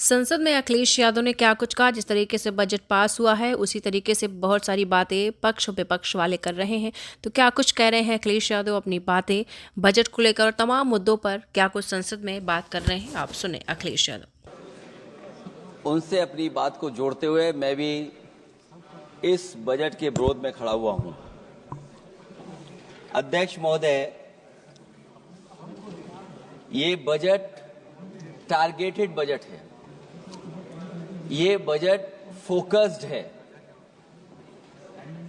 संसद में अखिलेश यादव ने क्या कुछ कहा। जिस तरीके से बजट पास हुआ है उसी तरीके से बहुत सारी बातें पक्ष विपक्ष वाले कर रहे हैं। तो क्या कुछ कह रहे हैं अखिलेश यादव अपनी बातें बजट को लेकर और तमाम मुद्दों पर क्या कुछ संसद में बात कर रहे हैं, आप सुने अखिलेश यादव। उनसे अपनी बात को जोड़ते हुए मैं भी इस बजट के विरोध में खड़ा हुआ हूं। अध्यक्ष महोदय, ये बजट टारगेटेड बजट है, ये बजट फोकस्ड है।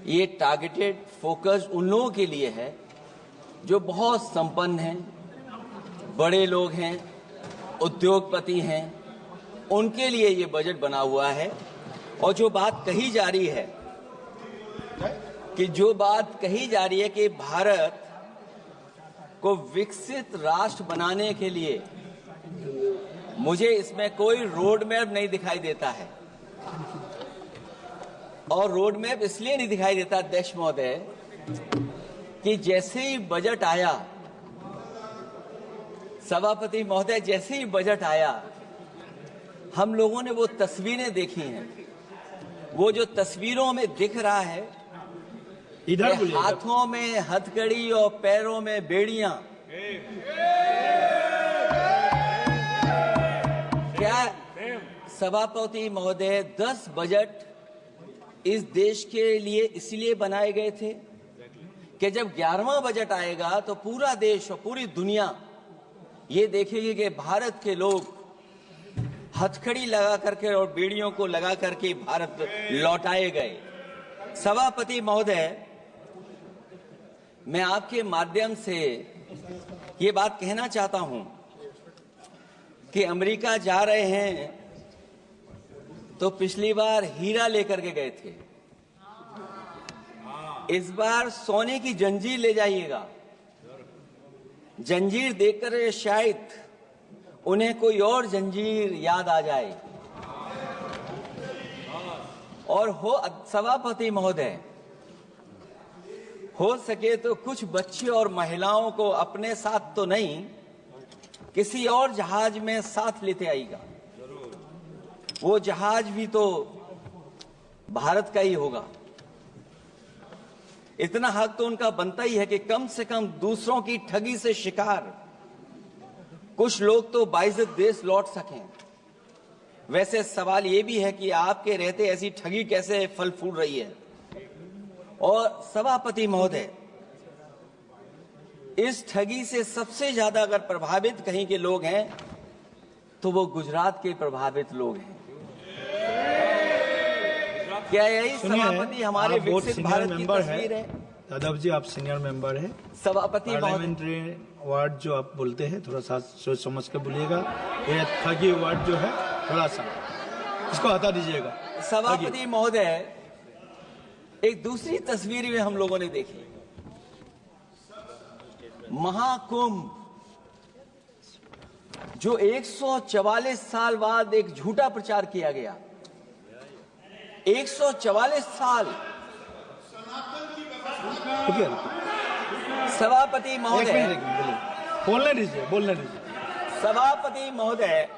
ये टारगेटेड फोकस्ड उन लोगों के लिए है जो बहुत संपन्न हैं, बड़े लोग हैं, उद्योगपति हैं, उनके लिए ये बजट बना हुआ है। और जो बात कही जा रही है कि भारत को विकसित राष्ट्र बनाने के लिए मुझे इसमें कोई रोड मैप नहीं दिखाई देता है। और रोड मैप इसलिए नहीं दिखाई देता अध्यक्ष महोदय कि जैसे ही बजट आया, सभापति महोदय, जैसे ही बजट आया हम लोगों ने वो तस्वीरें देखी हैं। वो जो तस्वीरों में दिख रहा है, इधर हाथों में हथकड़ी और पैरों में बेड़ियां, क्या सभापति महोदय 10 बजट इस देश के लिए इसलिए बनाए गए थे कि जब 11वां बजट आएगा तो पूरा देश और पूरी दुनिया ये देखेगी कि भारत के लोग हथकड़ी लगा करके और बेड़ियों को लगा करके भारत लौटाए गए। सभापति महोदय, मैं आपके माध्यम से ये बात कहना चाहता हूं कि अमेरिका जा रहे हैं तो पिछली बार हीरा लेकर के गए थे, इस बार सोने की जंजीर ले जाइएगा। जंजीर देखकर शायद उन्हें कोई और जंजीर याद आ जाए। और सभापति महोदय, हो सके तो कुछ बच्चे और महिलाओं को अपने साथ तो नहीं, किसी और जहाज में साथ लेते आएगा। वो जहाज भी तो भारत का ही होगा। इतना हक तो उनका बनता ही है कि कम से कम दूसरों की ठगी से शिकार कुछ लोग तो बाइज्जत देश लौट सकें। वैसे सवाल ये भी है कि आपके रहते ऐसी ठगी कैसे फल फूल रही है। और सभापति महोदय, इस ठगी से सबसे ज्यादा अगर प्रभावित कहीं के लोग हैं तो वो गुजरात के प्रभावित लोग हैं। क्या यही सभापति हमारे विकसित भारत की तस्वीर है? यादव जी, आप सीनियर मेंबर हैं। सभापति पार्लियामेंट्री वर्ड जो आप बोलते हैं थोड़ा सा सोच समझ कर बोलिएगा। ये ठगी वर्ड जो है थोड़ा सा इसको हटा दीजिएगा। सभापति महोदय, एक दूसरी तस्वीर में हम लोगों ने देखी, महाकुंभ जो 144 साल बाद एक झूठा प्रचार किया गया। 144 साल। सभापति महोदय, बोलने दीजिए। सभापति महोदय,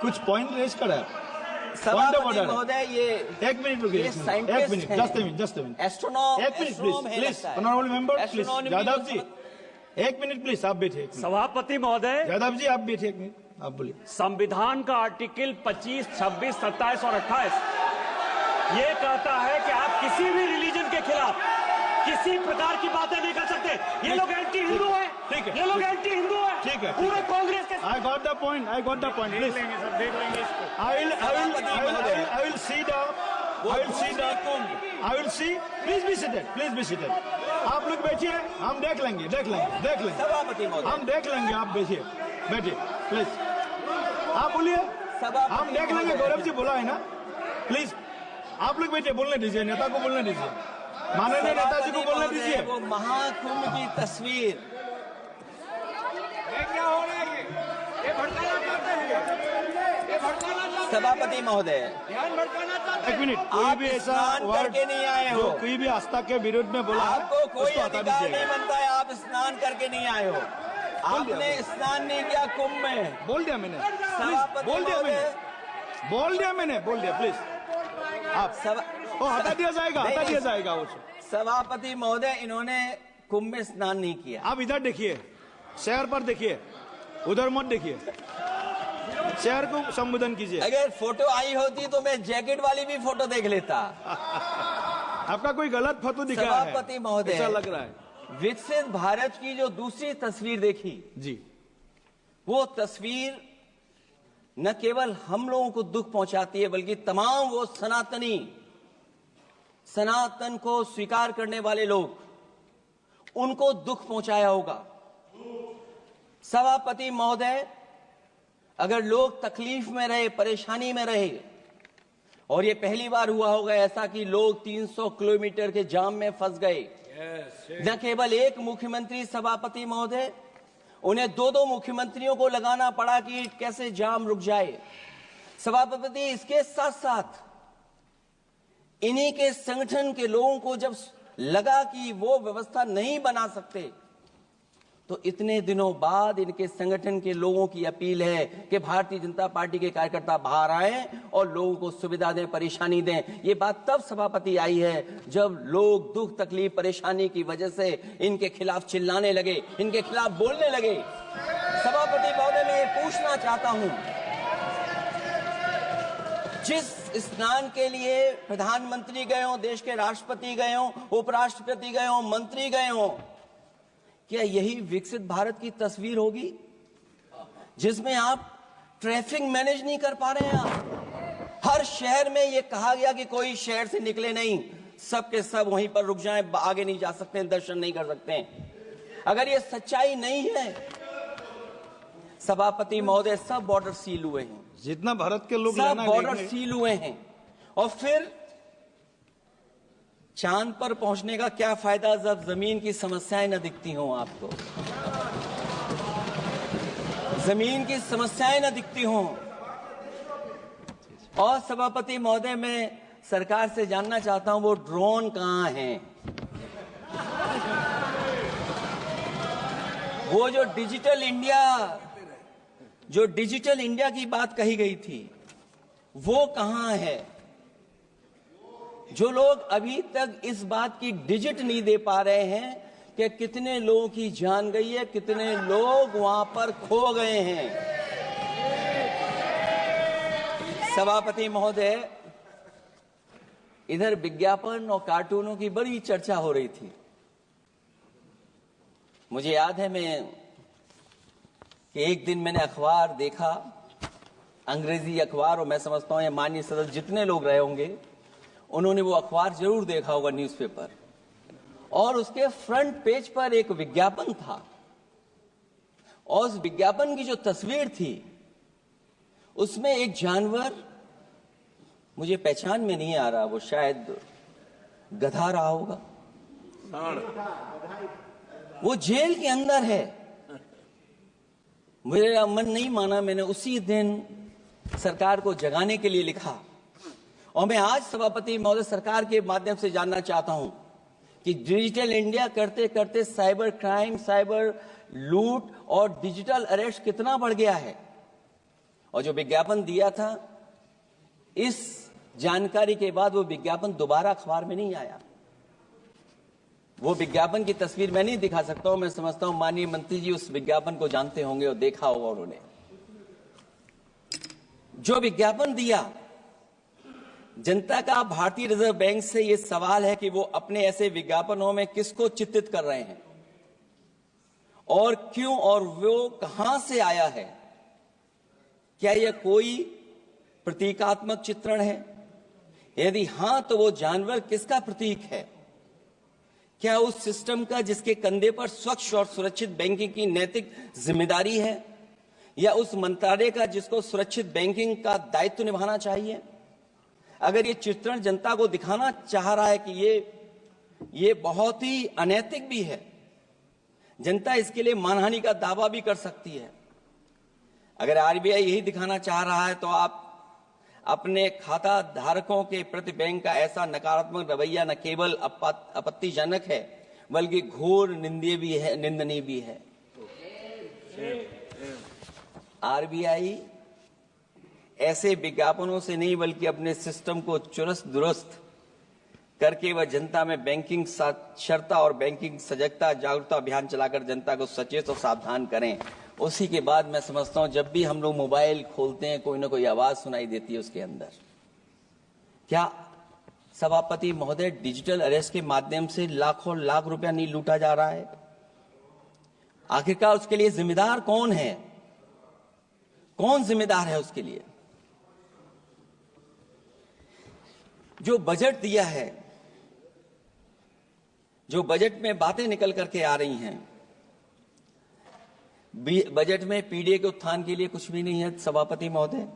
कुछ पॉइंट रेज करा। सभापति महोदय, ये एक मिनट रुकिए, एक मिनट, जस्ट मिनट, एस्ट्रोनॉम, एक minute please, honourable member please, Yadav ji एक मिनट प्लीज, आप बैठिए। सभापति महोदय, यादव जी आप बैठिए, एक मिनट, आप बोलिए। संविधान का आर्टिकल 25, 26, 27 और 28 ये कहता है कि आप किसी भी रिलीजन के खिलाफ किसी प्रकार की बातें नहीं कर सकते। ये लोग एंटी हिंदू है, ठीक है, ये लोग एंटी हिंदू है, ठीक है, पूरे कांग्रेस के। I got the point, please. देख लेंगे इसको। I will see, please be seated. आप लोग बैठिए, हम देख लेंगे। सभापति महोदय, हम देख लेंगे, आप बैठिए प्लीज, आप बोलिए, हम देख लेंगे। गौरव जी बोला है ना, प्लीज आप लोग बैठिए, बोलने दीजिए, नेता को बोलने दीजिए, माननीय नेताजी को बोलने दीजिए। वो महाकुंभ की तस्वीर, क्या हो रहा है? ये भड़काना चाहते हैं, ये भड़काना चाहते हैं। सभापति महोदय, ध्यान भड़काना चाहते हैं। एक मिनट, कोई भी ऐसा करके नहीं आए हो, कोई भी आस्था के विरुद्ध में बोला है, आपको कोई उसको हटा अधिकार नहीं दीजिएगा। बनता है। आप स्नान करके नहीं आए हो, आपने स्नान नहीं किया कुंभ में। बोल दिया मैंने। प्लीज बोल दिया मैंने प्लीज आप हटा दिया जाएगा उसे। सभापति महोदय, इन्होंने कुंभ में स्नान नहीं किया। आप इधर देखिए, शहर पर देखिए, उधर मत देखिए, शहर को संबोधन कीजिए। अगर फोटो आई होती तो मैं जैकेट वाली भी फोटो देख लेता। आपका कोई गलत फोटो दिखा है सभापति महोदय, ऐसा लग रहा है। विकसित भारत की जो दूसरी तस्वीर देखी जी, वो तस्वीर न केवल हम लोगों को दुख पहुंचाती है, बल्कि तमाम वो सनातन को स्वीकार करने वाले लोग, उनको दुख पहुंचाया होगा। सभापति महोदय, अगर लोग तकलीफ में रहे, परेशानी में रहे, और ये पहली बार हुआ होगा ऐसा कि लोग 300 किलोमीटर के जाम में फंस गए, न केवल एक मुख्यमंत्री सभापति महोदय, उन्हें 2-2 मुख्यमंत्रियों को लगाना पड़ा कि कैसे जाम रुक जाए। सभापति, इसके साथ साथ इन्हीं के संगठन के लोगों को जब लगा कि वो व्यवस्था नहीं बना सकते, तो इतने दिनों बाद इनके संगठन के लोगों की अपील है कि भारतीय जनता पार्टी के कार्यकर्ता बाहर आए और लोगों को सुविधा दें, परेशानी दें। ये बात तब सभापति आई है जब लोग दुख, तकलीफ, परेशानी की वजह से इनके खिलाफ चिल्लाने लगे, इनके खिलाफ बोलने लगे। सभापति महोदय, मैं ये पूछना चाहता हूं, जिस स्नान के लिए प्रधानमंत्री गए हो, देश के राष्ट्रपति गए हो, उपराष्ट्रपति गए हो, मंत्री गए हो, क्या यही विकसित भारत की तस्वीर होगी जिसमें आप ट्रैफिक मैनेज नहीं कर पा रहे हैं? आप हर शहर में ये कहा गया कि कोई शहर से निकले नहीं, सब के सब वहीं पर रुक जाएं, आगे नहीं जा सकते, दर्शन नहीं कर सकते। अगर ये सच्चाई नहीं है सभापति महोदय, सब बॉर्डर सील हुए हैं, जितना भारत के लोग सब बॉर्डर सील हुए हैं, और फिर चांद पर पहुंचने का क्या फायदा जब जमीन की समस्याएं न दिखती हों आपको, जमीन की समस्याएं न दिखती हों। और सभापति महोदय, मैं सरकार से जानना चाहता हूं, वो ड्रोन कहां हैं? वो जो डिजिटल इंडिया की बात कही गई थी, वो कहां है? जो लोग अभी तक इस बात की डिजिट नहीं दे पा रहे हैं कि कितने लोगों की जान गई है, कितने लोग वहां पर खो गए हैं। सभापति महोदय, इधर विज्ञापन और कार्टूनों की बड़ी चर्चा हो रही थी। मुझे याद है कि एक दिन मैंने अखबार देखा, अंग्रेजी अखबार, और मैं समझता हूं ये माननीय सदस्य जितने लोग रहे होंगे उन्होंने वो अखबार जरूर देखा होगा, न्यूज़पेपर, और उसके फ्रंट पेज पर एक विज्ञापन था, और उस विज्ञापन की जो तस्वीर थी उसमें एक जानवर, मुझे पहचान में नहीं आ रहा, वो शायद गधा रहा होगा, वो जेल के अंदर है। मेरा मन नहीं माना, मैंने उसी दिन सरकार को जगाने के लिए लिखा, और मैं आज सभापति महोदय सरकार के माध्यम से जानना चाहता हूं कि डिजिटल इंडिया करते करते साइबर क्राइम, साइबर लूट और डिजिटल अरेस्ट कितना बढ़ गया है। और जो विज्ञापन दिया था, इस जानकारी के बाद वो विज्ञापन दोबारा अखबार में नहीं आया। वो विज्ञापन की तस्वीर मैं नहीं दिखा सकता हूं, मैं समझता हूं माननीय मंत्री जी उस विज्ञापन को जानते होंगे और देखा होगा उन्होंने। जो विज्ञापन दिया, जनता का भारतीय रिजर्व बैंक से यह सवाल है कि वो अपने ऐसे विज्ञापनों में किसको चित्रित कर रहे हैं और क्यों, और वो कहां से आया है? क्या यह कोई प्रतीकात्मक चित्रण है? यदि हां, तो वो जानवर किसका प्रतीक है? क्या उस सिस्टम का जिसके कंधे पर स्वच्छ और सुरक्षित बैंकिंग की नैतिक जिम्मेदारी है, या उस मंत्रालय का जिसको सुरक्षित बैंकिंग का दायित्व निभाना चाहिए? अगर ये चित्रण जनता को दिखाना चाह रहा है कि ये बहुत ही अनैतिक भी है, जनता इसके लिए मानहानि का दावा भी कर सकती है। अगर आरबीआई यही दिखाना चाह रहा है, तो आप अपने खाता धारकों के प्रति बैंक का ऐसा नकारात्मक रवैया न केवल आपत्तिजनक है, बल्कि घोर निंदनीय भी है। आरबीआई ऐसे विज्ञापनों से नहीं बल्कि अपने सिस्टम को चुस्त दुरुस्त करके वह जनता में बैंकिंग साक्षरता और बैंकिंग सजगता जागरूकता अभियान चलाकर जनता को सचेत और सावधान करें। उसी के बाद मैं समझता हूं जब भी हम लोग मोबाइल खोलते हैं कोई ना कोई आवाज सुनाई देती है उसके अंदर। क्या सभापति महोदय डिजिटल अरेस्ट के माध्यम से लाखों लाख रुपया नहीं लूटा जा रहा है? आखिरकार उसके लिए जिम्मेदार कौन है? कौन जिम्मेदार है उसके लिए? जो बजट दिया है, जो बजट में बातें निकल करके आ रही हैं, बजट में पीडीए के उत्थान के लिए कुछ भी नहीं है सभापति महोदय।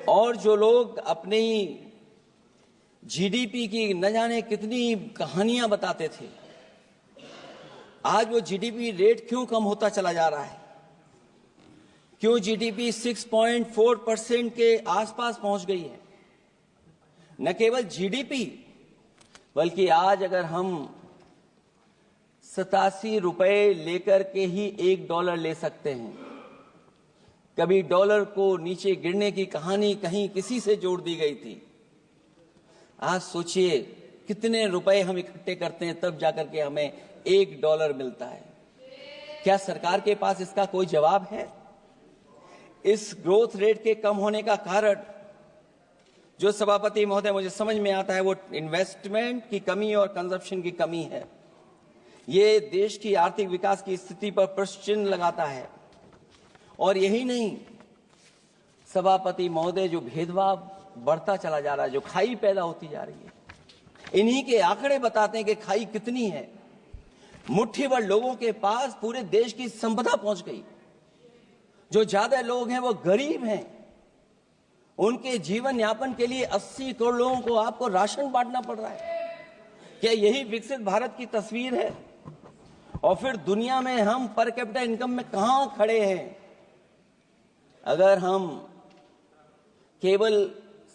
और जो लोग अपनी जीडीपी की न जाने कितनी कहानियां बताते थे, आज वो जीडीपी रेट क्यों कम होता चला जा रहा है? क्यों जीडीपी 6.4% के आसपास पहुंच गई है? न केवल जीडीपी बल्कि आज अगर हम 87 रुपए लेकर के ही $1 ले सकते हैं। कभी डॉलर को नीचे गिरने की कहानी कहीं किसी से जोड़ दी गई थी। आज सोचिए कितने रुपए हम इकट्ठे करते हैं तब जाकर के हमें $1 मिलता है। क्या सरकार के पास इसका कोई जवाब है? इस ग्रोथ रेट के कम होने का कारण जो सभापति महोदय मुझे समझ में आता है वो इन्वेस्टमेंट की कमी और कंजप्शन की कमी है। ये देश की आर्थिक विकास की स्थिति पर प्रश्न चिन्ह लगाता है। और यही नहीं सभापति महोदय, जो भेदभाव बढ़ता चला जा रहा है, जो खाई पैदा होती जा रही है, इन्हीं के आंकड़े बताते हैं कि खाई कितनी है। मुट्ठी भर लोगों के पास पूरे देश की संपदा पहुंच गई। जो ज्यादा लोग हैं वो गरीब हैं। उनके जीवन यापन के लिए 80 करोड़ लोगों को आपको राशन बांटना पड़ रहा है। क्या यही विकसित भारत की तस्वीर है? और फिर दुनिया में हम पर कैपिटा इनकम में कहां खड़े हैं? अगर हम केवल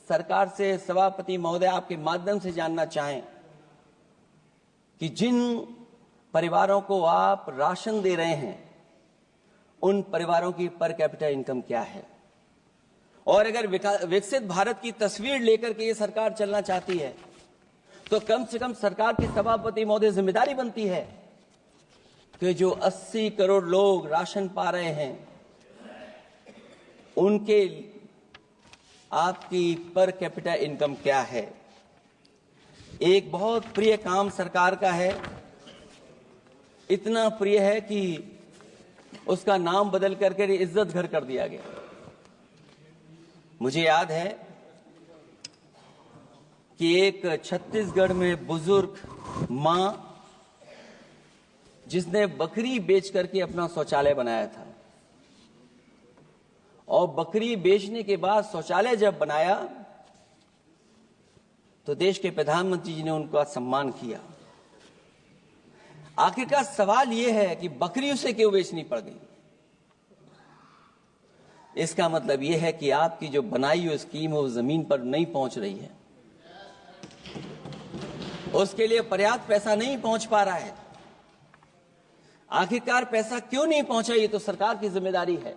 सरकार से सभापति महोदय आपके माध्यम से जानना चाहें कि जिन परिवारों को आप राशन दे रहे हैं उन परिवारों की पर कैपिटा इनकम क्या है? और अगर विकसित भारत की तस्वीर लेकर के ये सरकार चलना चाहती है तो कम से कम सरकार की सभापति महोदय जिम्मेदारी बनती है कि जो 80 करोड़ लोग राशन पा रहे हैं उनके आपकी पर कैपिटा इनकम क्या है? एक बहुत प्रिय काम सरकार का है, इतना प्रिय है कि उसका नाम बदल करके इज्जत घर कर दिया गया। मुझे याद है कि एक छत्तीसगढ़ में बुजुर्ग मां जिसने बकरी बेच करके अपना शौचालय बनाया था, और बकरी बेचने के बाद शौचालय जब बनाया तो देश के प्रधानमंत्री जी ने उनका सम्मान किया। आखिरकार सवाल यह है कि बकरी उसे क्यों बेचनी पड़ गई? इसका मतलब यह है कि आपकी जो बनाई हुई स्कीम है वो जमीन पर नहीं पहुंच रही है, उसके लिए पर्याप्त पैसा नहीं पहुंच पा रहा है। आखिरकार पैसा क्यों नहीं पहुंचा, ये तो सरकार की जिम्मेदारी है।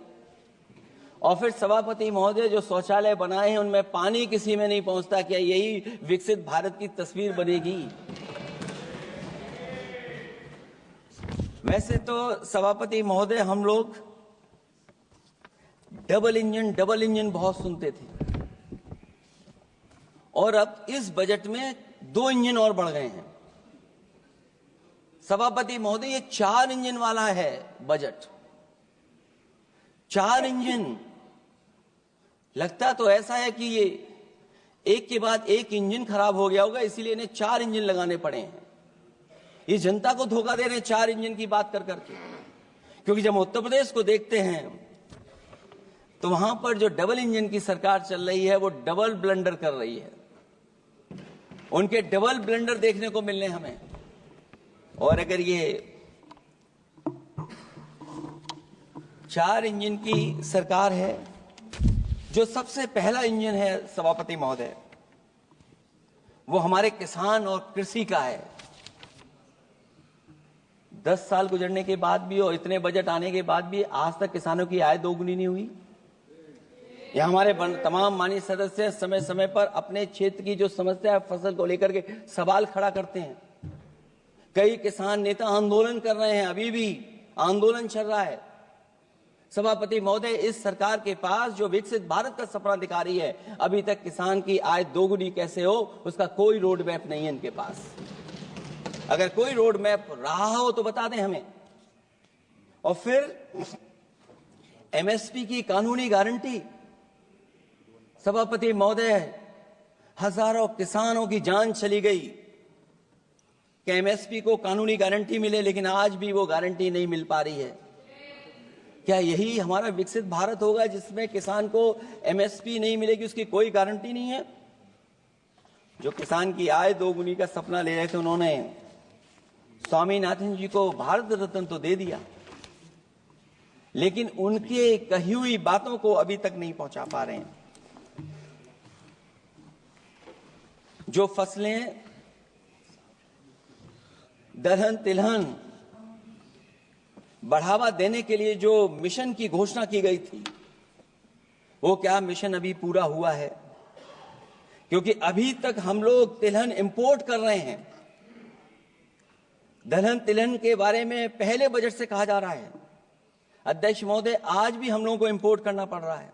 और फिर सभापति महोदय, जो शौचालय बनाए हैं उनमें पानी किसी में नहीं पहुंचता। क्या यही विकसित भारत की तस्वीर बनेगी? वैसे तो सभापति महोदय हम लोग डबल इंजन बहुत सुनते थे, और अब इस बजट में 2 इंजन और बढ़ गए हैं। सभापति महोदय, ये 4 इंजन वाला है बजट। 4 इंजन। लगता तो ऐसा है कि ये एक के बाद एक इंजन खराब हो गया होगा, इसीलिए इन्हें 4 इंजन लगाने पड़े हैं। ये जनता को धोखा दे रहे हैं 4 इंजन की बात कर करके। क्योंकि जब उत्तर प्रदेश को देखते हैं तो वहां पर जो डबल इंजन की सरकार चल रही है वो डबल ब्लंडर कर रही है। उनके डबल ब्लंडर देखने को मिलने हमें। और अगर ये 4 इंजन की सरकार है, जो सबसे पहला इंजन है सभापति महोदय, वो हमारे किसान और कृषि का है। 10 साल गुजरने के बाद भी और इतने बजट आने के बाद भी आज तक किसानों की आय दोगुनी नहीं हुई। ये हमारे तमाम माननीय सदस्य समय समय पर अपने क्षेत्र की जो समस्या है फसल को लेकर के सवाल खड़ा करते हैं। कई किसान नेता आंदोलन कर रहे हैं, अभी भी आंदोलन चल रहा है। सभापति महोदय, इस सरकार के पास जो विकसित भारत का सपना दिखा रही है, अभी तक किसान की आय दोगुनी कैसे हो उसका कोई रोड मैप नहीं है इनके पास। अगर कोई रोड मैप रहा हो तो बता दें हमें। और फिर एमएसपी की कानूनी गारंटी, सभापति महोदय, हजारों किसानों की जान चली गई कि एमएसपी को कानूनी गारंटी मिले, लेकिन आज भी वो गारंटी नहीं मिल पा रही है। क्या यही हमारा विकसित भारत होगा जिसमें किसान को एमएसपी नहीं मिलेगी, उसकी कोई गारंटी नहीं है? जो किसान की आय दोगुनी का सपना ले रहे थे, उन्होंने स्वामीनाथन जी को भारत रत्न तो दे दिया, लेकिन उनके कही हुई बातों को अभी तक नहीं पहुंचा पा रहे हैं। जो फसलें दलहन तिलहन बढ़ावा देने के लिए जो मिशन की घोषणा की गई थी, वो क्या मिशन अभी पूरा हुआ है? क्योंकि अभी तक हम लोग तिलहन इंपोर्ट कर रहे हैं। दलहन तिलहन के बारे में पहले बजट से कहा जा रहा है, अध्यक्ष महोदय, आज भी हम लोगों को इंपोर्ट करना पड़ रहा है।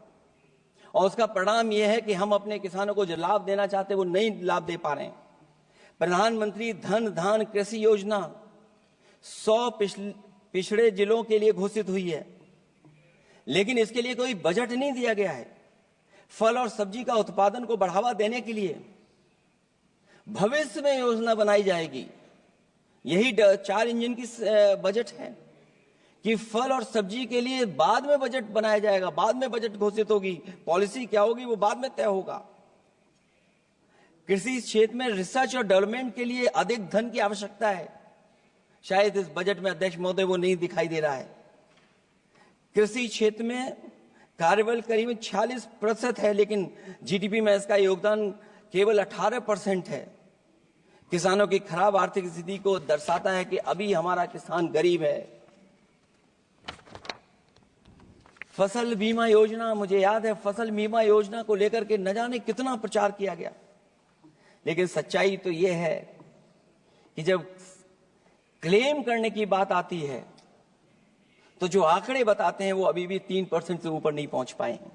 और उसका परिणाम यह है कि हम अपने किसानों को जो लाभ देना चाहते हैं वो नहीं लाभ दे पा रहे हैं। प्रधानमंत्री धन धान कृषि योजना 100 पिछड़े जिलों के लिए घोषित हुई है, लेकिन इसके लिए कोई बजट नहीं दिया गया है। फल और सब्जी का उत्पादन को बढ़ावा देने के लिए भविष्य में योजना बनाई जाएगी। यही 4 इंजन की बजट है कि फल और सब्जी के लिए बाद में बजट बनाया जाएगा, बाद में बजट घोषित होगी, पॉलिसी क्या होगी वो बाद में तय होगा। कृषि क्षेत्र में रिसर्च और डेवलपमेंट के लिए अधिक धन की आवश्यकता है, शायद इस बजट में अध्यक्ष महोदय वो नहीं दिखाई दे रहा है। कृषि क्षेत्र में कार्यबल करीब 46% है, लेकिन जीडीपी में इसका योगदान केवल 18% है। किसानों की खराब आर्थिक स्थिति को दर्शाता है कि अभी हमारा किसान गरीब है। फसल बीमा योजना, मुझे याद है फसल बीमा योजना को लेकर के न जाने कितना प्रचार किया गया, लेकिन सच्चाई तो यह है कि जब क्लेम करने की बात आती है तो जो आंकड़े बताते हैं वो अभी भी 3% से ऊपर नहीं पहुंच पाए हैं।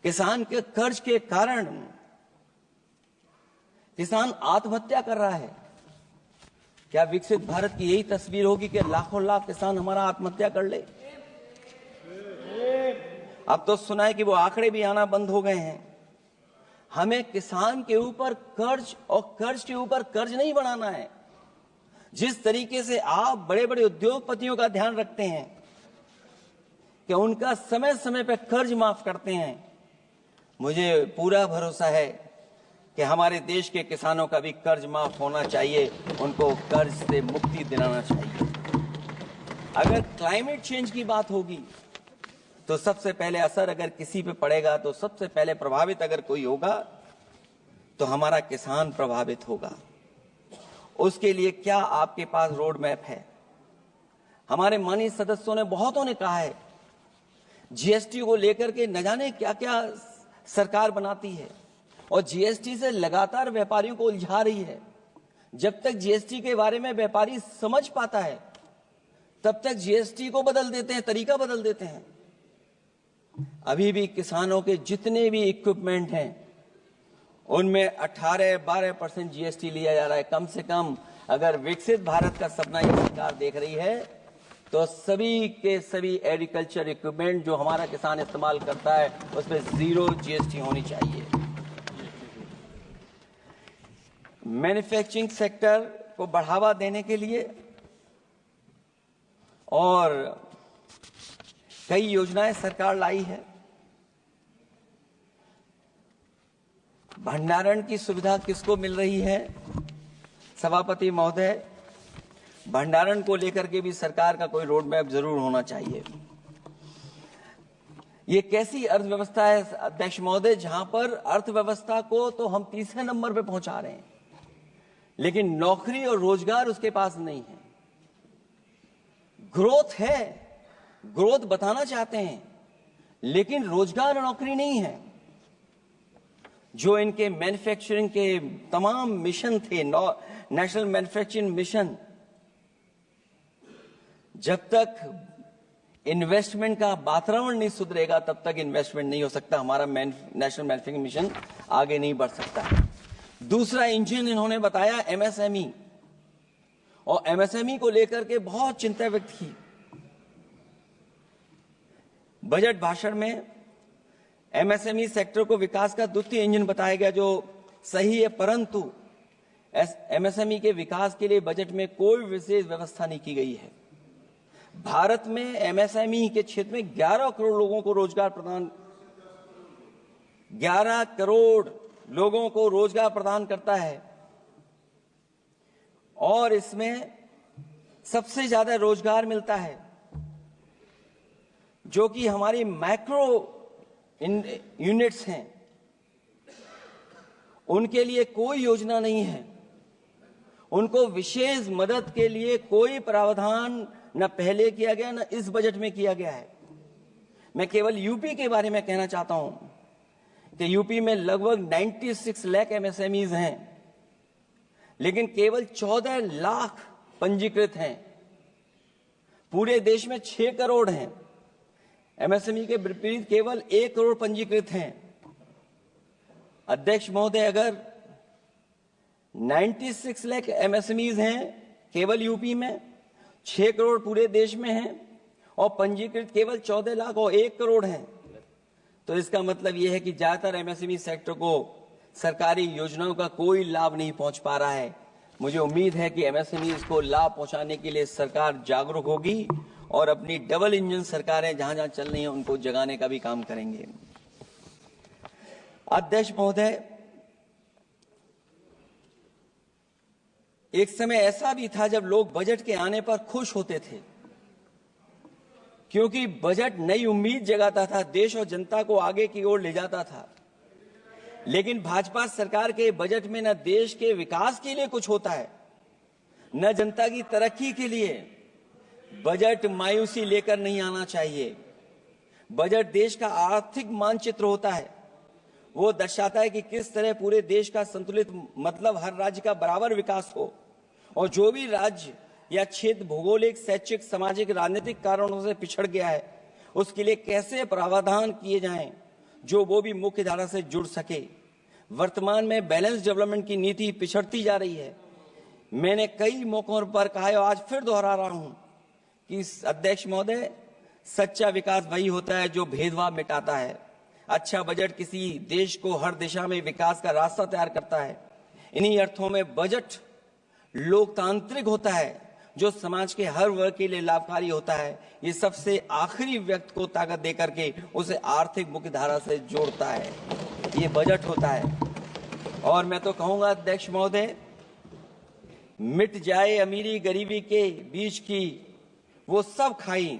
किसान के कर्ज के कारण किसान आत्महत्या कर रहा है। क्या विकसित भारत की यही तस्वीर होगी कि लाखों लाख किसान हमारा आत्महत्या कर ले? अब तो सुना है कि वो आंकड़े भी आना बंद हो गए हैं। हमें किसान के ऊपर कर्ज और कर्ज के ऊपर कर्ज नहीं बढ़ाना है। जिस तरीके से आप बड़े बड़े उद्योगपतियों का ध्यान रखते हैं कि उनका समय समय पर कर्ज माफ करते हैं, मुझे पूरा भरोसा है कि हमारे देश के किसानों का भी कर्ज माफ होना चाहिए, उनको कर्ज से मुक्ति दिलाना चाहिए। अगर क्लाइमेट चेंज की बात होगी तो सबसे पहले असर अगर किसी पे पड़ेगा तो सबसे पहले प्रभावित अगर कोई होगा तो हमारा किसान प्रभावित होगा। उसके लिए क्या आपके पास रोड मैप है? हमारे माननीय सदस्यों ने बहुतों ने कहा है जीएसटी को लेकर के न जाने क्या क्या सरकार बनाती है और जीएसटी से लगातार व्यापारियों को उलझा रही है। जब तक जीएसटी के बारे में व्यापारी समझ पाता है तब तक जीएसटी को बदल देते हैं, तरीका बदल देते हैं। अभी भी किसानों के जितने भी इक्विपमेंट हैं उनमें 18-12% जीएसटी लिया जा रहा है। कम से कम अगर विकसित भारत का सपना ये सरकार देख रही है तो सभी के सभी एग्रीकल्चर इक्विपमेंट जो हमारा किसान इस्तेमाल करता है उसमें 0 जीएसटी होनी चाहिए। मैन्युफैक्चरिंग सेक्टर को बढ़ावा देने के लिए और कई योजनाएं सरकार लाई है। भंडारण की सुविधा किसको मिल रही है? सभापति महोदय, भंडारण को लेकर के भी सरकार का कोई रोड मैप जरूर होना चाहिए। ये कैसी अर्थव्यवस्था है अध्यक्ष महोदय जहां पर अर्थव्यवस्था को तो हम 3रे नंबर पे पहुंचा रहे हैं, लेकिन नौकरी और रोजगार उसके पास नहीं है। ग्रोथ है, ग्रोथ बताना चाहते हैं, लेकिन रोजगार और नौकरी नहीं है। जो इनके मैन्युफैक्चरिंग के तमाम मिशन थे, नेशनल मैन्युफैक्चरिंग मिशन, जब तक इन्वेस्टमेंट का वातावरण नहीं सुधरेगा तब तक इन्वेस्टमेंट नहीं हो सकता, हमारा नेशनल मैन्युफैक्चरिंग मिशन आगे नहीं बढ़ सकता। दूसरा इंजन इन्होंने बताया एमएसएमई, और एमएसएमई को लेकर के बहुत चिंता व्यक्त की। बजट भाषण में एमएसएमई सेक्टर को विकास का द्वितीय इंजन बताया गया, जो सही है, परंतु एमएसएमई के विकास के लिए बजट में कोई विशेष व्यवस्था नहीं की गई है। भारत में एमएसएमई के क्षेत्र में 11 करोड़ लोगों को रोजगार प्रदान 11 करोड़ लोगों को रोजगार प्रदान करता है, और इसमें सबसे ज्यादा रोजगार मिलता है जो कि हमारी मैक्रो यूनिट्स हैं, उनके लिए कोई योजना नहीं है। उनको विशेष मदद के लिए कोई प्रावधान न पहले किया गया न इस बजट में किया गया है। मैं केवल यूपी के बारे में कहना चाहता हूं कि यूपी में लगभग 96 लाख एमएसएमईज हैं, लेकिन केवल 14 लाख पंजीकृत हैं। पूरे देश में 6 करोड़ हैं, एमएसएमई के विपरीत केवल 1 करोड़ पंजीकृत हैं। अध्यक्ष महोदय, अगर 96 लाख एमएसएमईज हैं केवल यूपी में, 6 करोड़ पूरे देश में हैं, और पंजीकृत केवल 14 लाख और 1 करोड़ हैं, तो इसका मतलब यह है कि ज्यादातर एमएसएमई सेक्टर को सरकारी योजनाओं का कोई लाभ नहीं पहुंच पा रहा है। मुझे उम्मीद है कि एमएसएमई को लाभ पहुंचाने के लिए सरकार जागरूक होगी और अपनी डबल इंजन सरकारें जहां जहां चल रही हैं उनको जगाने का भी काम करेंगे। अध्यक्ष महोदय, एक समय ऐसा भी था जब लोग बजट के आने पर खुश होते थे, क्योंकि बजट नई उम्मीद जगाता था, देश और जनता को आगे की ओर ले जाता था। लेकिन भाजपा सरकार के बजट में न देश के विकास के लिए कुछ होता है, न जनता की तरक्की के लिए। बजट मायूसी लेकर नहीं आना चाहिए। बजट देश का आर्थिक मानचित्र होता है। वो दर्शाता है कि किस तरह पूरे देश का संतुलित, मतलब हर राज्य का बराबर विकास हो, और जो भी राज्य या क्षेत्र भौगोलिक, शैक्षिक, सामाजिक, राजनीतिक कारणों से पिछड़ गया है उसके लिए कैसे प्रावधान किए जाएं जो वो भी मुख्य धारा से जुड़ सके। वर्तमान में बैलेंस डेवलपमेंट की नीति पिछड़ती जा रही है। मैंने कई मौकों पर कहा है और आज फिर दोहरा रहा हूं कि अध्यक्ष महोदय, सच्चा विकास वही होता है जो भेदभाव मिटाता है। अच्छा बजट किसी देश को हर दिशा में विकास का रास्ता तैयार करता है। इन्हीं अर्थों में बजट लोकतांत्रिक होता है, जो समाज के हर वर्ग के लिए लाभकारी होता है। ये सबसे आखिरी व्यक्ति को ताकत देकर के उसे आर्थिक मुख्य धारा से जोड़ता है। ये बजट होता है। और मैं तो कहूंगा अध्यक्ष महोदय, मिट जाए अमीरी गरीबी के बीच की वो सब खाई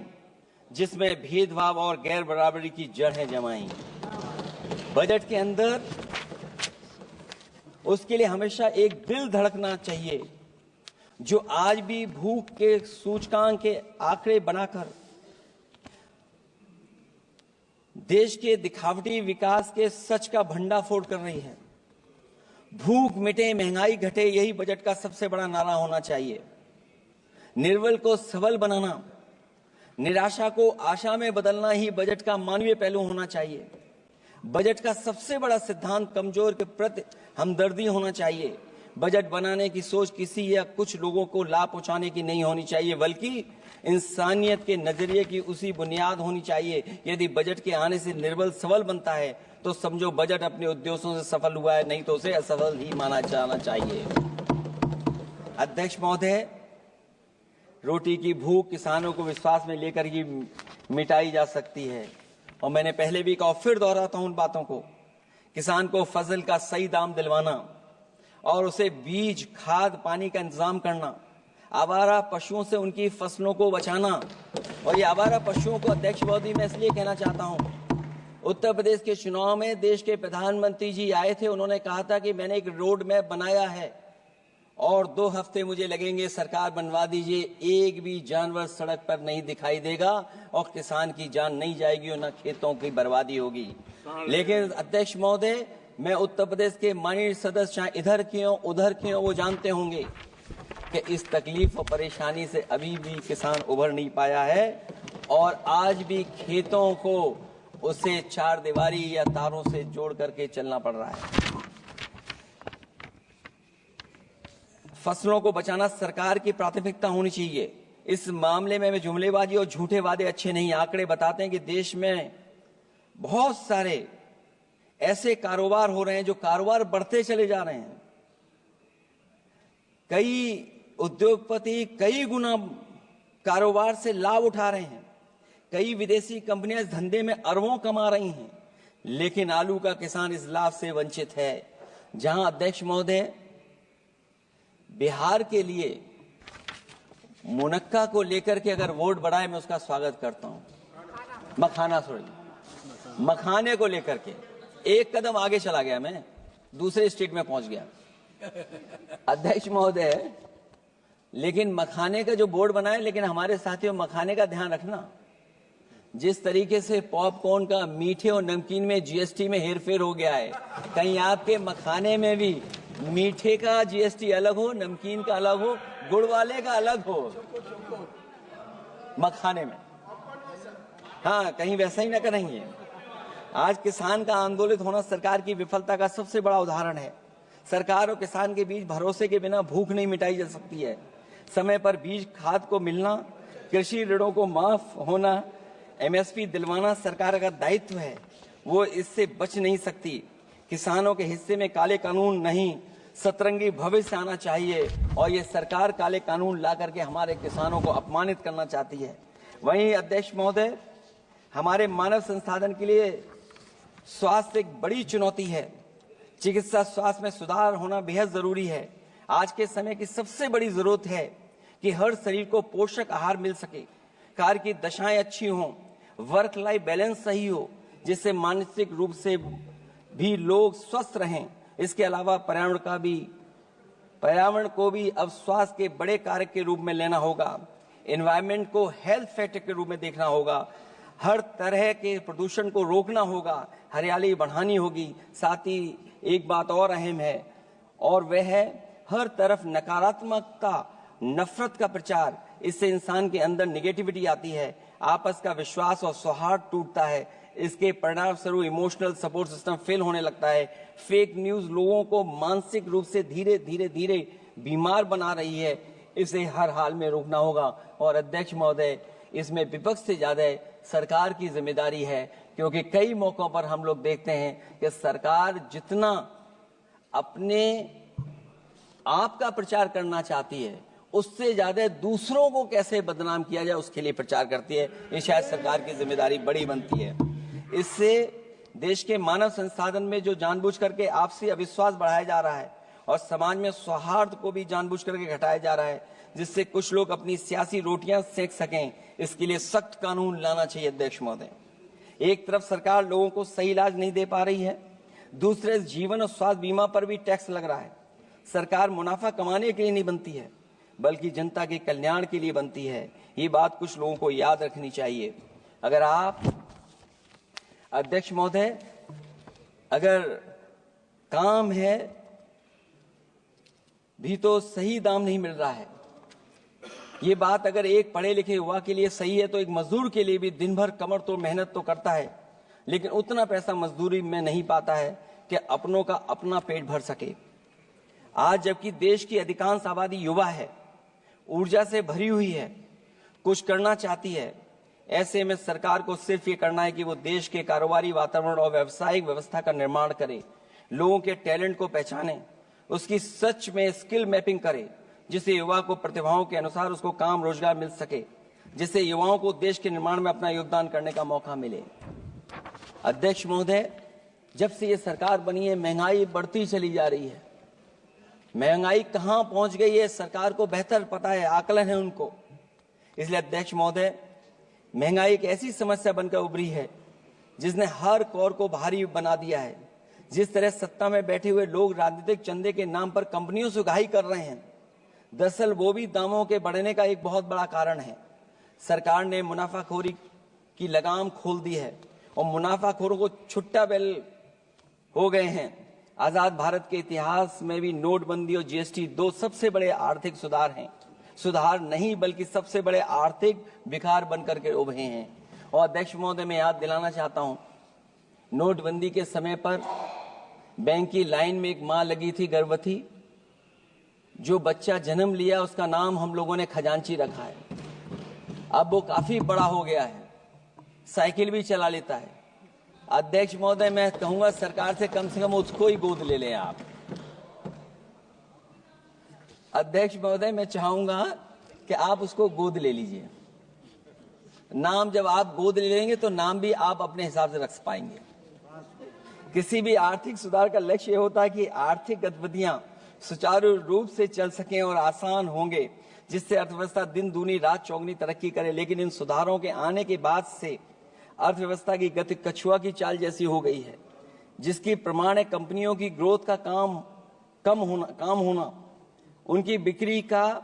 जिसमें भेदभाव और गैर बराबरी की जड़ें जमाई। बजट के अंदर उसके लिए हमेशा एक दिल धड़कना चाहिए, जो आज भी भूख के सूचकांक के आंकड़े बनाकर देश के दिखावटी विकास के सच का भंडाफोड़ कर रही है। भूख मिटे, महंगाई घटे, यही बजट का सबसे बड़ा नारा होना चाहिए। निर्बल को सबल बनाना, निराशा को आशा में बदलना ही बजट का मानवीय पहलू होना चाहिए। बजट का सबसे बड़ा सिद्धांत कमजोर के प्रति हमदर्दी होना चाहिए। बजट बनाने की सोच किसी या कुछ लोगों को लाभ पहुंचाने की नहीं होनी चाहिए, बल्कि इंसानियत के नजरिए की उसी बुनियाद होनी चाहिए। यदि बजट के आने से निर्बल सबल बनता है तो समझो बजट अपने उद्देश्यों से सफल हुआ है, नहीं तो उसे असफल ही माना जाना चाहिए। अध्यक्ष महोदय, रोटी की भूख किसानों को विश्वास में लेकर ही मिटाई जा सकती है। और मैंने पहले भी कहा, फिर दोहराता हूं उन बातों को। किसान को फसल का सही दाम दिलवाना और उसे बीज, खाद, पानी का इंतजाम करना, आवारा पशुओं से उनकी फसलों को बचाना। और ये आवारा पशुओं को अध्यक्ष महोदय मैं इसलिए कहना चाहता हूं, उत्तर प्रदेश के चुनाव में देश के प्रधानमंत्री जी आए थे, उन्होंने कहा था कि मैंने एक रोड मैप बनाया है और 2 हफ्ते मुझे लगेंगे, सरकार बनवा दीजिए, एक भी जानवर सड़क पर नहीं दिखाई देगा और किसान की जान नहीं जाएगी और न खेतों की बर्बादी होगी। लेकिन अध्यक्ष महोदय, मैं उत्तर प्रदेश के माननीय सदस्य चाहे इधर के हों उधर के हों, वो जानते होंगे कि इस तकलीफ और परेशानी से अभी भी किसान उभर नहीं पाया है और आज भी खेतों को उसे चार दीवारी या तारों से जोड़ करके चलना पड़ रहा है। फसलों को बचाना सरकार की प्राथमिकता होनी चाहिए। इस मामले में जुमलेबाजी और झूठे वादे अच्छे नहीं। आंकड़े बताते हैं कि देश में बहुत सारे ऐसे कारोबार हो रहे हैं जो कारोबार बढ़ते चले जा रहे हैं। कई उद्योगपति कई गुना कारोबार से लाभ उठा रहे हैं। कई विदेशी कंपनियां इस धंधे में अरबों कमा रही हैं, लेकिन आलू का किसान इस लाभ से वंचित है। जहां अध्यक्ष महोदय, बिहार के लिए मुनक्का को लेकर के अगर वोट बढ़ाए, मैं उसका स्वागत करता हूं। मखाने को लेकर के एक कदम आगे चला गया, मैं दूसरे स्टेट में पहुंच गया अध्यक्ष महोदय। लेकिन मखाने का जो बोर्ड बनाए, लेकिन हमारे साथियों मखाने का ध्यान रखना। जिस तरीके से पॉपकॉर्न का मीठे और नमकीन में जीएसटी में हेरफेर हो गया है, कहीं आपके मखाने में भी मीठे का जीएसटी अलग हो, नमकीन का अलग हो, गुड़ वाले का अलग हो मखाने में। हाँ, कहीं वैसा ही ना करेंगे। आज किसान का आंदोलित होना सरकार की विफलता का सबसे बड़ा उदाहरण है। सरकार और किसान के बीच भरोसे के बिना भूख नहीं मिटाई जा सकती है। समय पर बीज खाद को मिलना, कृषि ऋणों को माफ होना, एमएसपी दिलवाना सरकार का दायित्व है। वो इससे बच नहीं सकती। किसानों के हिस्से में काले कानून नहीं, सतरंगी भविष्य आना चाहिए और ये सरकार काले कानून ला करके हमारे किसानों को अपमानित करना चाहती है। वहीं अध्यक्ष महोदय, हमारे मानव संसाधन के लिए स्वास्थ्य एक बड़ी चुनौती है। चिकित्सा स्वास्थ्य में सुधार होना बेहद जरूरी है। आज के समय की सबसे बड़ी जरूरत है कि हर शरीर को पोषक आहार मिल सके, कार्य की दशाएं अच्छी हों, वर्क लाइफ बैलेंस सही हो, जिससे मानसिक रूप से भी लोग स्वस्थ रहें। इसके अलावा पर्यावरण को भी अब स्वास्थ्य के बड़े कारक के रूप में लेना होगा। एनवायरनमेंट को हेल्थ फैक्टर के रूप में देखना होगा। हर तरह के प्रदूषण को रोकना होगा, हरियाली बढ़ानी होगी। साथ ही एक बात और अहम है, और वह है हर तरफ नकारात्मकता, नफरत का प्रचार। इससे इंसान के अंदर नेगेटिविटी आती है, आपस का विश्वास और सौहार्द टूटता है। इसके परिणाम स्वरूप इमोशनल सपोर्ट सिस्टम फेल होने लगता है। फेक न्यूज लोगों को मानसिक रूप से धीरे धीरे बीमार बना रही है। इसे हर हाल में रोकना होगा। और अध्यक्ष महोदय, इसमें विपक्ष से ज्यादा सरकार की जिम्मेदारी है, क्योंकि कई मौकों पर हम लोग देखते हैं कि सरकार जितना अपने आप का प्रचार करना चाहती है, उससे ज्यादा दूसरों को कैसे बदनाम किया जाए उसके लिए प्रचार करती है। ये शायद सरकार की जिम्मेदारी बड़ी बनती है। इससे देश के मानव संसाधन में जो जानबूझ करके आपसी अविश्वास बढ़ाया जा रहा है और समाज में सौहार्द को भी जानबूझ करके घटाया जा रहा है, जिससे कुछ लोग अपनी सियासी रोटियां सेक सकें, इसके लिए सख्त कानून लाना चाहिए। अध्यक्ष महोदय, एक तरफ सरकार लोगों को सही इलाज नहीं दे पा रही है, दूसरे जीवन और स्वास्थ्य बीमा पर भी टैक्स लग रहा है। सरकार मुनाफा कमाने के लिए नहीं बनती है, बल्कि जनता के कल्याण के लिए बनती है। ये बात कुछ लोगों को याद रखनी चाहिए। अगर आप अध्यक्ष महोदय, अगर काम है भी तो सही दाम नहीं मिल रहा है, ये बात अगर एक पढ़े लिखे युवा के लिए सही है, तो एक मजदूर के लिए भी दिन भर कमर तोड़ मेहनत तो करता है, लेकिन उतना पैसा मजदूरी में नहीं पाता है कि अपनों का अपना पेट भर सके। आज जबकि देश की अधिकांश आबादी युवा है, ऊर्जा से भरी हुई है, कुछ करना चाहती है, ऐसे में सरकार को सिर्फ ये करना है कि वो देश के कारोबारी वातावरण और व्यावसायिक व्यवस्था का निर्माण करे, लोगों के टैलेंट को पहचाने, उसकी सच में स्किल मैपिंग करे, जिससे युवा को प्रतिभाओं के अनुसार उसको काम रोजगार मिल सके, जिससे युवाओं को देश के निर्माण में अपना योगदान करने का मौका मिले। अध्यक्ष महोदय, जब से ये सरकार बनी है, महंगाई बढ़ती चली जा रही है। महंगाई कहां पहुंच गई है सरकार को बेहतर पता है, आकलन है उनको। इसलिए अध्यक्ष महोदय, महंगाई एक ऐसी समस्या बनकर उभरी है जिसने हर कौर को भारी बना दिया है। जिस तरह सत्ता में बैठे हुए लोग राजनीतिक चंदे के नाम पर कंपनियों से उगाही कर रहे हैं, दरअसल वो भी दामों के बढ़ने का एक बहुत बड़ा कारण है। सरकार ने मुनाफाखोरी की लगाम खोल दी है और मुनाफाखोरों को छुट्टा बैल हो गए हैं। आजाद भारत के इतिहास में भी नोटबंदी और जीएसटी दो सबसे बड़े आर्थिक सुधार हैं, सुधार नहीं बल्कि सबसे बड़े आर्थिक विकार बनकर के उभरे हैं। और अध्यक्ष महोदय, मैं याद दिलाना चाहता हूं, नोटबंदी के समय पर बैंक की लाइन में एक मां लगी थी गर्भवती, जो बच्चा जन्म लिया उसका नाम हम लोगों ने खजांची रखा है। अब वो काफी बड़ा हो गया है, साइकिल भी चला लेता है। अध्यक्ष महोदय, मैं कहूंगा सरकार से कम उसको ही गोद ले लें आप। अध्यक्ष महोदय, मैं चाहूंगा कि आप उसको गोद ले लीजिए। नाम जब आप गोद ले लेंगे तो नाम भी आप अपने हिसाब से रख पाएंगे। किसी भी आर्थिक सुधार का लक्ष्य होता है कि आर्थिक गतिविधियां सुचारू रूप से चल सकें और आसान होंगे, जिससे अर्थव्यवस्था दिन दूनी रात चौगुनी तरक्की करे। लेकिन इन सुधारों के आने के बाद से अर्थव्यवस्था की गति कछुआ की चाल जैसी हो गई है, जिसकी प्रमाण है कंपनियों की ग्रोथ का काम होना, उनकी बिक्री का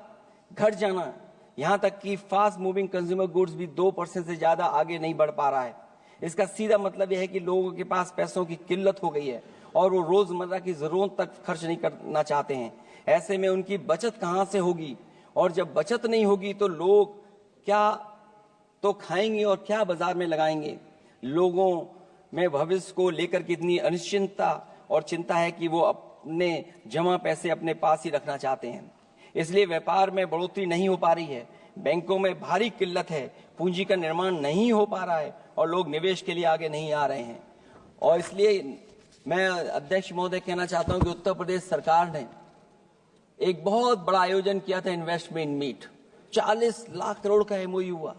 घट जाना, यहां तक कि फास्ट मूविंग कंज्यूमर गुड्स भी 2% से ज्यादा आगे नहीं बढ़ पा रहा है। इसका सीधा मतलब यह है कि लोगों के पास पैसों की किल्लत हो गई है और वो रोजमर्रा की जरूरत तक खर्च नहीं करना चाहते हैं। ऐसे में उनकी बचत कहां से होगी, और जब बचत नहीं होगी तो लोग क्या तो खाएंगे और क्या बाजार में लगाएंगे। लोगों में भविष्य को लेकर कितनी अनिश्चितता और चिंता है कि वो अपने जमा पैसे अपने पास ही रखना चाहते हैं। इसलिए व्यापार में बढ़ोतरी नहीं हो पा रही है, बैंकों में भारी किल्लत है, पूंजी का निर्माण नहीं हो पा रहा है और लोग निवेश के लिए आगे नहीं आ रहे हैं। और इसलिए मैं अध्यक्ष महोदय कहना चाहता हूं कि उत्तर प्रदेश सरकार ने एक बहुत बड़ा आयोजन किया था, इन्वेस्टमेंट मीट, 40 लाख करोड़ का एमओयू हुआ।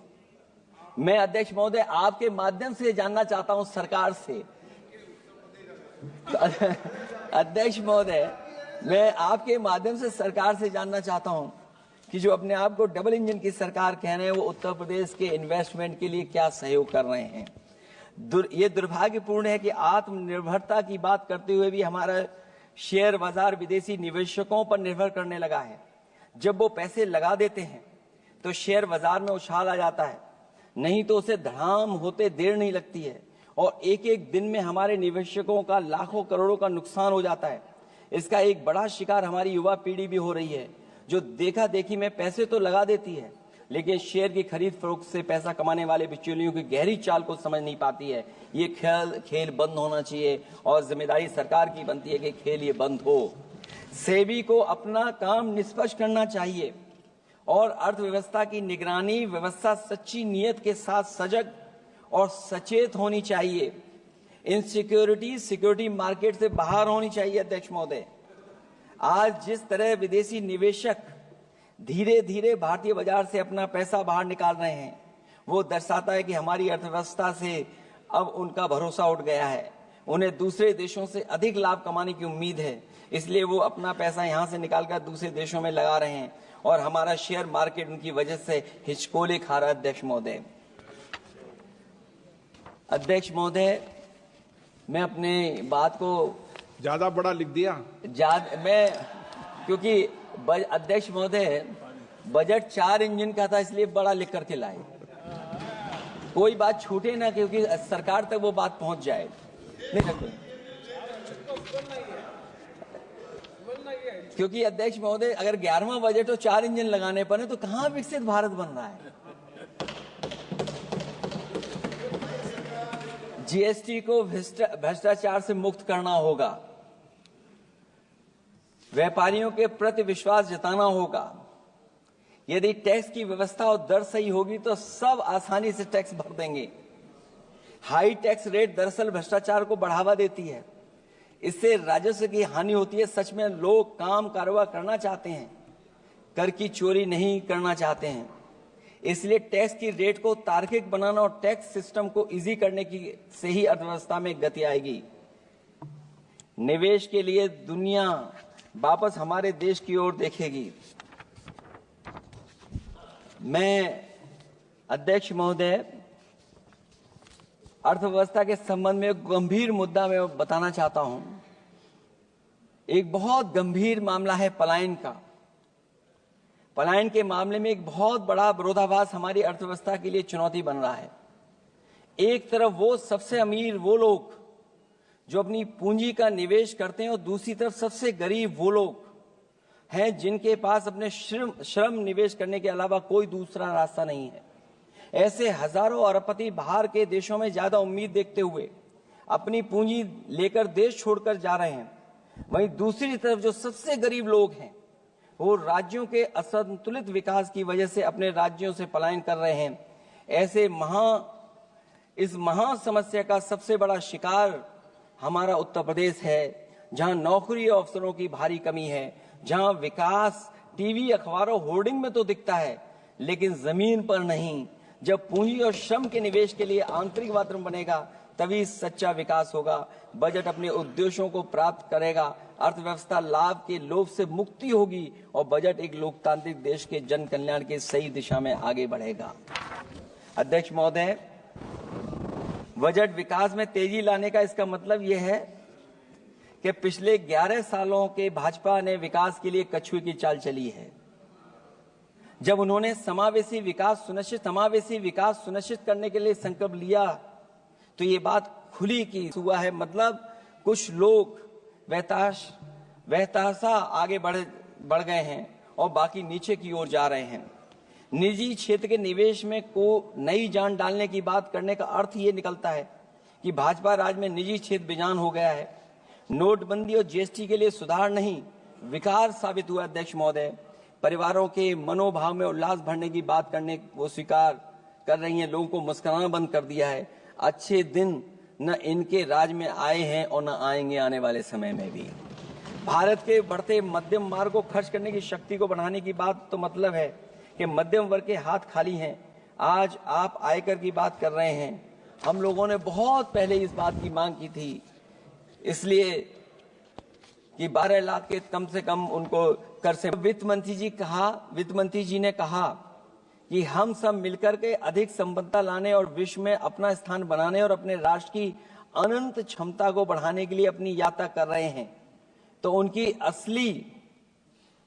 मैं अध्यक्ष महोदय आपके माध्यम से जानना चाहता हूं सरकार से, अध्यक्ष महोदय मैं आपके माध्यम से सरकार से जानना चाहता हूं कि जो अपने आप को डबल इंजन की सरकार कह रहे हैं, वो उत्तर प्रदेश के इन्वेस्टमेंट के लिए क्या सहयोग कर रहे हैं। ये दुर्भाग्यपूर्ण है कि आत्मनिर्भरता की बात करते हुए भी हमारा शेयर बाजार विदेशी निवेशकों पर निर्भर करने लगा है। जब वो पैसे लगा देते हैं तो शेयर बाजार में उछाल आ जाता है, नहीं तो उसे धड़ाम होते देर नहीं लगती है और एक एक दिन में हमारे निवेशकों का लाखों करोड़ों का नुकसान हो जाता है। इसका एक बड़ा शिकार हमारी युवा पीढ़ी भी हो रही है, जो देखा देखी में पैसे तो लगा देती है लेकिन शेयर की खरीद फरोख्त से पैसा कमाने वाले बिचौलियों की गहरी चाल को समझ नहीं पाती है। ये खेल बंद होना चाहिए और जिम्मेदारी सरकार की बनती है कि खेल ये बंद हो। सेबी को अपना काम निष्पक्ष करना चाहिए और अर्थव्यवस्था की निगरानी व्यवस्था सच्ची नीयत के साथ सजग और सचेत होनी चाहिए। इनसिक्योरिटी सिक्योरिटी मार्केट से बाहर होनी चाहिए। अध्यक्ष महोदय, आज जिस तरह विदेशी निवेशक धीरे धीरे भारतीय बाजार से अपना पैसा बाहर निकाल रहे हैं, वो दर्शाता है कि हमारी अर्थव्यवस्था से अब उनका भरोसा उठ गया है। उन्हें दूसरे देशों से अधिक लाभ कमाने की उम्मीद है, इसलिए वो अपना पैसा यहां से निकालकर दूसरे देशों में लगा रहे हैं और हमारा शेयर मार्केट उनकी वजह से हिचकोले खा रहा है। अध्यक्ष महोदय, मैं अपने बात को ज्यादा बड़ा लिख दिया क्योंकि अध्यक्ष महोदय बजट 4 इंजन का था, इसलिए बड़ा लिख करके लाए। कोई बात छूटे ना, क्योंकि सरकार तक वो बात पहुंच जाए। क्योंकि अध्यक्ष महोदय, अगर 11वां बजट हो 4 इंजन लगाने पड़े तो कहां विकसित भारत बन रहा है। जीएसटी को भ्रष्टाचार से मुक्त करना होगा, व्यापारियों के प्रति विश्वास जताना होगा। यदि टैक्स की व्यवस्था और दर सही होगी तो सब आसानी से टैक्स भर देंगे। हाई टैक्स रेट दरअसल भ्रष्टाचार को बढ़ावा देती है, इससे राजस्व की हानि होती है। सच में लोग काम कारोबार करना चाहते हैं, कर की चोरी नहीं करना चाहते हैं। इसलिए टैक्स की रेट को तार्किक बनाना और टैक्स सिस्टम को इजी करने की से ही अर्थव्यवस्था में गति आएगी। निवेश के लिए दुनिया वापस हमारे देश की ओर देखेगी। मैं अध्यक्ष महोदय, अर्थव्यवस्था के संबंध में एक गंभीर मुद्दा मैं बताना चाहता हूं। एक बहुत गंभीर मामला है पलायन का। पलायन के मामले में एक बहुत बड़ा विरोधाभास हमारी अर्थव्यवस्था के लिए चुनौती बन रहा है। एक तरफ वो सबसे अमीर वो लोग जो अपनी पूंजी का निवेश करते हैं और दूसरी तरफ सबसे गरीब वो लोग हैं जिनके पास अपने श्रम निवेश करने के अलावा कोई दूसरा रास्ता नहीं है। ऐसे हजारों अरबपति बाहर के देशों में ज्यादा उम्मीद देखते हुए अपनी पूंजी लेकर देश छोड़कर जा रहे हैं। वहीं दूसरी तरफ जो सबसे गरीब लोग हैं वो राज्यों के असंतुलित विकास की वजह से अपने राज्यों से पलायन कर रहे हैं। ऐसे इस महा समस्या का सबसे बड़ा शिकार हमारा उत्तर प्रदेश है, जहां नौकरी और अवसरों की भारी कमी है, जहां विकास टीवी अखबारों होर्डिंग में तो दिखता है लेकिन जमीन पर नहीं। जब पूंजी और श्रम के निवेश के लिए आंतरिक वातावरण बनेगा तभी सच्चा विकास होगा, बजट अपने उद्देश्यों को प्राप्त करेगा, अर्थव्यवस्था लाभ के लोभ से मुक्ति होगी और बजट एक लोकतांत्रिक देश के जन कल्याण की सही दिशा में आगे बढ़ेगा। अध्यक्ष महोदय, बजट विकास में तेजी लाने का इसका मतलब यह है कि पिछले 11 सालों के भाजपा ने विकास के लिए कछुए की चाल चली है। जब उन्होंने समावेशी विकास सुनिश्चित करने के लिए संकल्प लिया तो ये बात खुली की हुआ है। मतलब कुछ लोग वहताशा आगे बढ़ गए हैं और बाकी नीचे की ओर जा रहे हैं। निजी क्षेत्र के निवेश में को नई जान डालने की बात करने का अर्थ ये निकलता है कि भाजपा राज में निजी क्षेत्र बेजान हो गया है। नोटबंदी और जीएसटी के लिए सुधार नहीं विकास साबित हुआ। अध्यक्ष महोदय, परिवारों के मनोभाव में उल्लास भरने की बात करने वो स्वीकार कर रही हैं, लोगों को मुस्कुराना बंद कर दिया है। अच्छे दिन न इनके राज में आए हैं और न आएंगे आने वाले समय में भी। भारत के बढ़ते मध्यम मार्ग को खर्च करने की शक्ति को बढ़ाने की बात तो मतलब है कि मध्यम वर्ग के हाथ खाली हैं। आज आप आयकर की बात कर रहे हैं। हम लोगों ने बहुत पहले इस बात की मांग की थी, इसलिए कि 12 लाख के कम से कम उनको कर से। वित्त मंत्री जी ने कहा कि हम सब मिलकर के अधिक संपन्नता लाने और विश्व में अपना स्थान बनाने और अपने राष्ट्र की अनंत क्षमता को बढ़ाने के लिए अपनी यात्रा कर रहे हैं। तो उनकी असली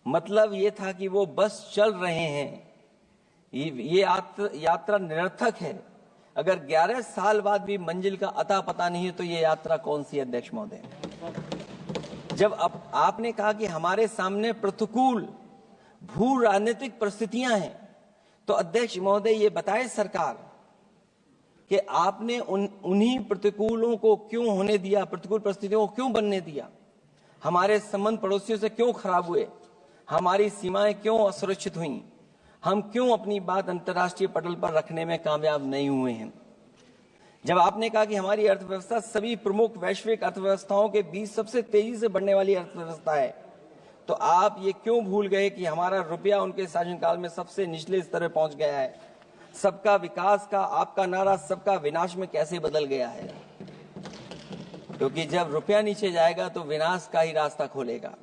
मतलब ये था कि वो बस चल रहे हैं। ये यात्रा निरर्थक है। अगर 11 साल बाद भी मंजिल का अता पता नहीं है तो ये यात्रा कौन सी है। अध्यक्ष महोदय, जब आपने कहा कि हमारे सामने प्रतिकूल भू राजनीतिक परिस्थितियां हैं तो अध्यक्ष महोदय ये बताए सरकार कि आपने उन्हीं प्रतिकूलों को क्यों होने दिया, प्रतिकूल परिस्थितियों को क्यों बनने दिया, हमारे संबंध पड़ोसियों से क्यों खराब हुए, हमारी सीमाएं क्यों असुरक्षित हुई, हम क्यों अपनी बात अंतर्राष्ट्रीय पटल पर रखने में कामयाब नहीं हुए हैं। जब आपने कहा कि हमारी अर्थव्यवस्था सभी प्रमुख वैश्विक अर्थव्यवस्थाओं के बीच सबसे तेजी से बढ़ने वाली अर्थव्यवस्था है, तो आप ये क्यों भूल गए कि हमारा रुपया उनके शासनकाल में सबसे निचले स्तर पर पहुंच गया है। सबका विकास का आपका नारा सबका विनाश में कैसे बदल गया है, क्योंकि जब रुपया नीचे जाएगा तो विनाश का ही रास्ता खोलेगा।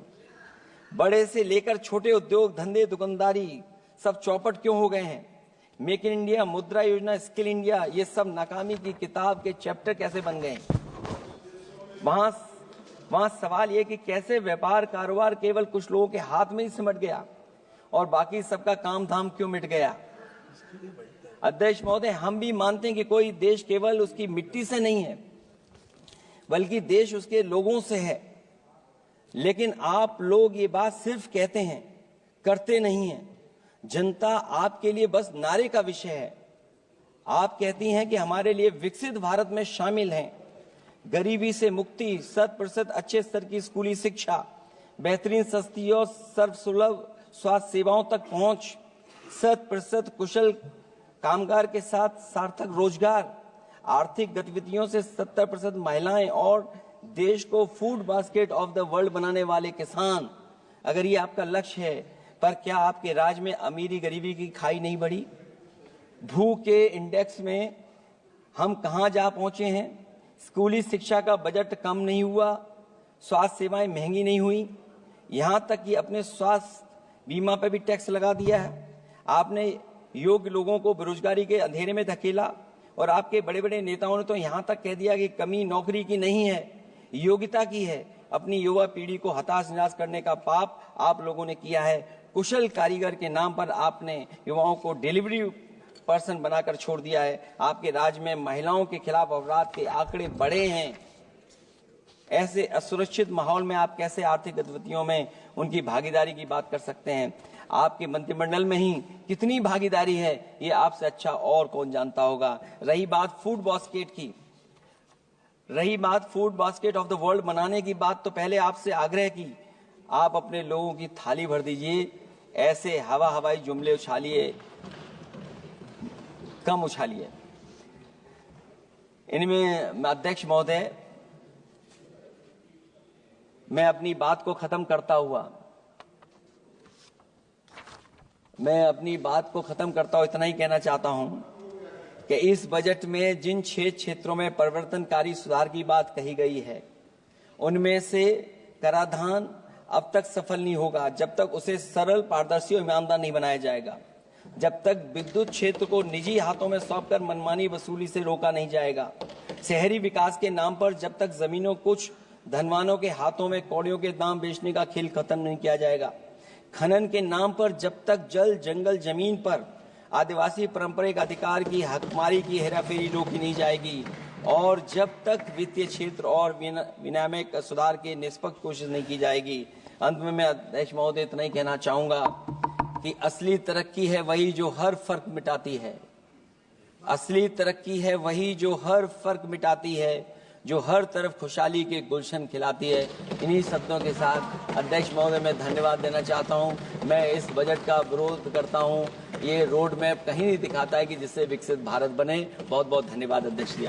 बड़े से लेकर छोटे उद्योग धंधे दुकानदारी सब चौपट क्यों हो गए हैं। मेक इन इंडिया, मुद्रा योजना, स्किल इंडिया, ये सब नाकामी की किताब के चैप्टर कैसे बन गए। वहां सवाल ये कि कैसे व्यापार कारोबार केवल कुछ लोगों के हाथ में ही सिमट गया और बाकी सबका काम धाम क्यों मिट गया। अध्यक्ष महोदय, हम भी मानते हैं कि कोई देश केवल उसकी मिट्टी से नहीं है बल्कि देश उसके लोगों से है, लेकिन आप लोग ये बात सिर्फ कहते हैं, करते नहीं हैं। जनता आपके लिए बस नारे का विषय है। आप कहती हैं कि हमारे लिए विकसित भारत में शामिल हैं गरीबी से मुक्ति, 100% अच्छे स्तर की स्कूली शिक्षा, बेहतरीन सस्ती और सर्वसुलभ स्वास्थ्य सेवाओं तक पहुंच, 100% कुशल कामगार के साथ सार्थक रोजगार, आर्थिक गतिविधियों से 70% महिलाएं और देश को food basket of the world बनाने वाले किसान। अगर ये आपका लक्ष्य है, पर क्या आपके राज्य में अमीरी गरीबी की खाई नहीं बढ़ी। भूख के इंडेक्स में हम कहां जा पहुंचे हैं। स्कूली शिक्षा का बजट कम नहीं हुआ, स्वास्थ्य सेवाएं महंगी नहीं हुई, यहां तक कि अपने स्वास्थ्य बीमा पर भी टैक्स लगा दिया है। आपने योग्य लोगों को बेरोजगारी के अंधेरे में धकेला और आपके बड़े बड़े नेताओं ने तो यहां तक कह दिया कि कमी नौकरी की नहीं है, योग्यता की है। अपनी युवा पीढ़ी को हताश निराश करने का पाप आप लोगों ने किया है। कुशल कारीगर के नाम पर आपने युवाओं को डिलीवरी पर्सन बनाकर छोड़ दिया है। आपके राज्य में महिलाओं के खिलाफ अपराध के आंकड़े बढ़े हैं। ऐसे असुरक्षित माहौल में आप कैसे आर्थिक गतिविधियों में उनकी भागीदारी की बात कर सकते हैं? आपके मंत्रिमंडल में ही कितनी भागीदारी है, ये आपसे अच्छा और कौन जानता होगा। रही बात फूड बास्केट की, रही बात food basket of the world बनाने की बात, तो पहले आपसे आग्रह की आप अपने लोगों की थाली भर दीजिए। ऐसे हवाई जुमले उछालिए, कम उछालिए। इनमें अध्यक्ष महोदय, मैं अपनी बात को खत्म करता हुआ इतना ही कहना चाहता हूं कि इस बजट में जिन 6 क्षेत्रों में परिवर्तनकारी सुधार की बात कही गई है, उनमें से कराधान अब तक सफल नहीं होगा जब तक उसे सरल, पारदर्शी और ईमानदार नहीं बनाया जाएगा। जब तक विद्युत क्षेत्र को निजी हाथों में सौंपकर मनमानी वसूली से रोका नहीं जाएगा। शहरी विकास के नाम पर जब तक जमीनों कुछ धनवानों के हाथों में कौड़ियों के दाम बेचने का खेल खत्म नहीं किया जाएगा। खनन के नाम पर जब तक जल, जंगल, जमीन पर आदिवासी पारंपरिक अधिकार की हकमारी की हेराफेरी रोकी नहीं जाएगी, और जब तक वित्तीय क्षेत्र और विनियामक सुधार की निष्पक्ष कोशिश नहीं की जाएगी। अंत में मैं अध्यक्ष महोदय इतना ही कहना चाहूंगा कि असली तरक्की है वही जो हर फर्क मिटाती है। असली तरक्की है वही जो हर फर्क मिटाती है, जो हर तरफ खुशहाली के गुलशन खिलाती है। इन्हीं शब्दों के साथ अध्यक्ष महोदय मैं धन्यवाद देना चाहता हूं। मैं इस बजट का विरोध करता हूं। ये रोड मैप कहीं नहीं दिखाता है कि जिससे विकसित भारत बने। बहुत बहुत धन्यवाद अध्यक्ष जी।